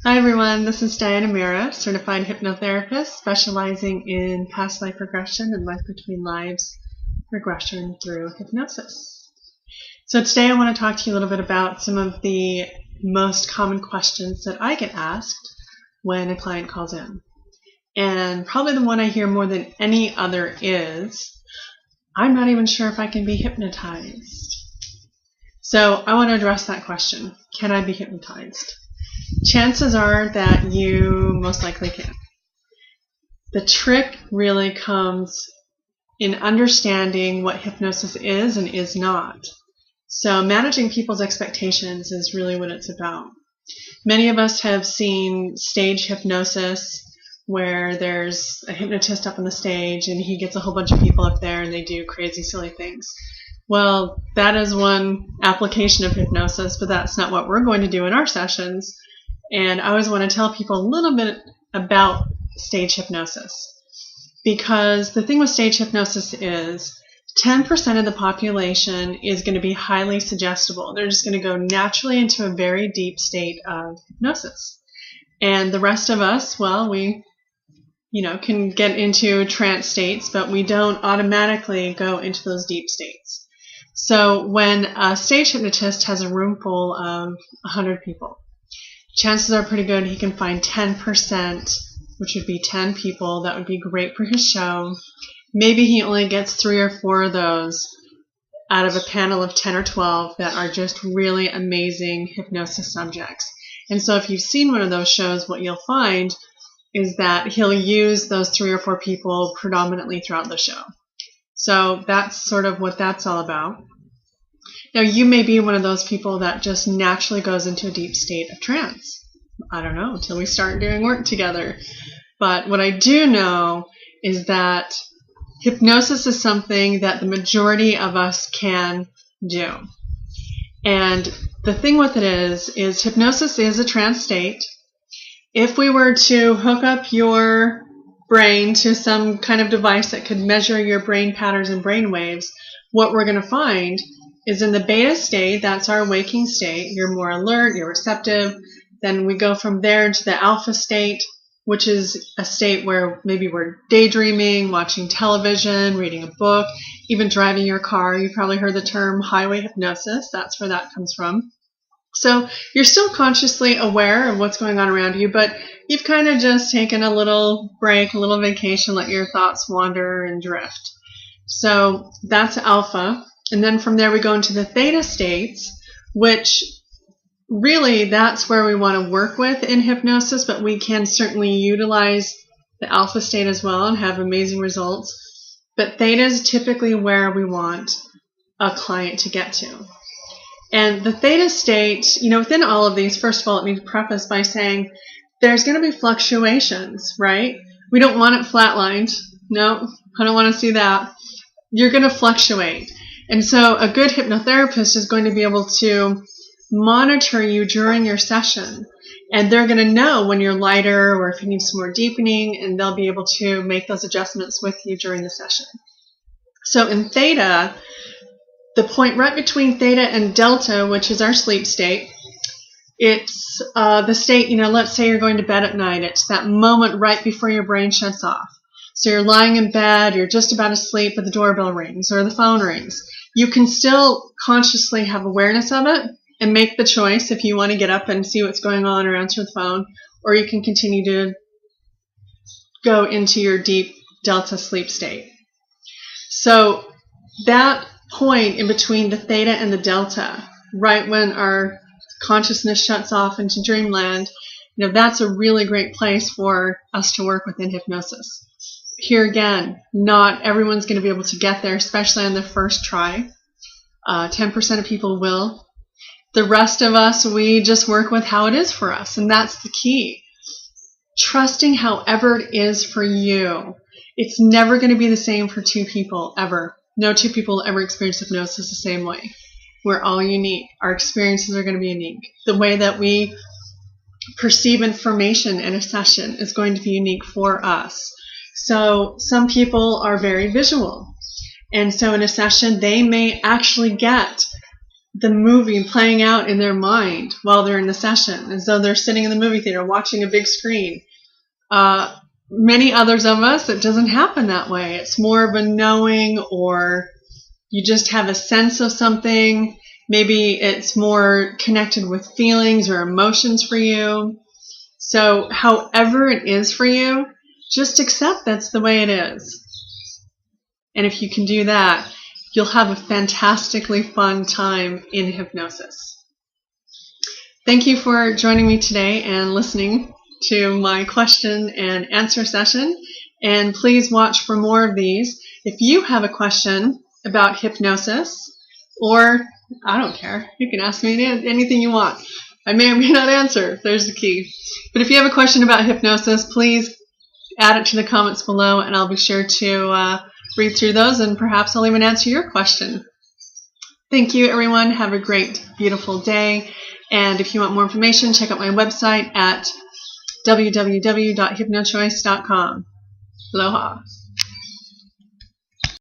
Hi everyone, this is Diana Mira, certified hypnotherapist specializing in past life regression and life between lives regression through hypnosis. So today I want to talk to you a little bit about some of the most common questions that I get asked when a client calls in. And probably the one I hear more than any other is, I'm not even sure if I can be hypnotized. So I want to address that question. Can I be hypnotized? Chances are that you most likely can. The trick really comes in understanding what hypnosis is and is not. So managing people's expectations is really what it's about. Many of us have seen stage hypnosis where there's a hypnotist up on the stage and he gets a whole bunch of people up there and they do crazy, silly things. Well, that is one application of hypnosis, but that's not what we're going to do in our sessions. And I always want to tell people a little bit about stage hypnosis, because the thing with stage hypnosis is 10% of the population is going to be highly suggestible. They're just going to go naturally into a very deep state of hypnosis. And the rest of us, well, we can get into trance states, but we don't automatically go into those deep states. So when a stage hypnotist has a room full of 100 people, chances are pretty good he can find 10%, which would be 10 people. That would be great for his show. Maybe he only gets 3 or 4 of those out of a panel of 10 or 12 that are just really amazing hypnosis subjects. And so if you've seen one of those shows, what you'll find is that he'll use those 3 or 4 people predominantly throughout the show. So that's sort of what that's all about. Now, you may be one of those people that just naturally goes into a deep state of trance. I don't know, until we start doing work together. But what I do know is that hypnosis is something that the majority of us can do. And the thing with it is hypnosis is a trance state. If we were to hook up your brain to some kind of device that could measure your brain patterns and brain waves, what we're going to find is in the beta state, that's our waking state, you're more alert, you're receptive. Then we go from there to the alpha state, which is a state where maybe we're daydreaming, watching television, reading a book, even driving your car. You've probably heard the term highway hypnosis. That's where that comes from. So you're still consciously aware of what's going on around you, but you've kind of just taken a little break, a little vacation, let your thoughts wander and drift. So that's alpha. And then from there we go into the theta states, which really that's where we want to work with in hypnosis, but we can certainly utilize the alpha state as well and have amazing results. But theta is typically where we want a client to get to. And the theta state, within all of these, first of all, let me preface by saying there's going to be fluctuations, right? We don't want it flatlined. No, I don't want to see that. You're going to fluctuate. And so a good hypnotherapist is going to be able to monitor you during your session. And they're going to know when you're lighter or if you need some more deepening, and they'll be able to make those adjustments with you during the session. So in theta, the point right between theta and delta, which is our sleep state, it's the state, let's say you're going to bed at night. It's that moment right before your brain shuts off. So you're lying in bed, you're just about asleep, but the doorbell rings or the phone rings. You can still consciously have awareness of it and make the choice if you want to get up and see what's going on or answer the phone, or you can continue to go into your deep delta sleep state. So that point in between the theta and the delta, right when our consciousness shuts off into dreamland, that's a really great place for us to work within hypnosis. Here again, not everyone's going to be able to get there, especially on the first try. 10% of people will. The rest of us, we just work with how it is for us, and that's the key. Trusting however it is for you. It's never going to be the same for 2 people, ever. No 2 people will ever experience hypnosis the same way. We're all unique. Our experiences are going to be unique. The way that we perceive information in a session is going to be unique for us. So some people are very visual. And so in a session, they may actually get the movie playing out in their mind while they're in the session, as though they're sitting in the movie theater watching a big screen. Many others of us, it doesn't happen that way. It's more of a knowing, or you just have a sense of something. Maybe it's more connected with feelings or emotions for you. So however it is for you, just accept that's the way it is. And if you can do that, you'll have a fantastically fun time in hypnosis. Thank you for joining me today and listening to my question and answer session. And please watch for more of these. If you have a question about hypnosis, or I don't care, you can ask me anything you want. I may or may not answer. There's the key. But if you have a question about hypnosis, please add it to the comments below, and I'll be sure to read through those, and perhaps I'll even answer your question. Thank you, everyone. Have a great, beautiful day. And if you want more information, check out my website at www.hypnochoice.com. Aloha.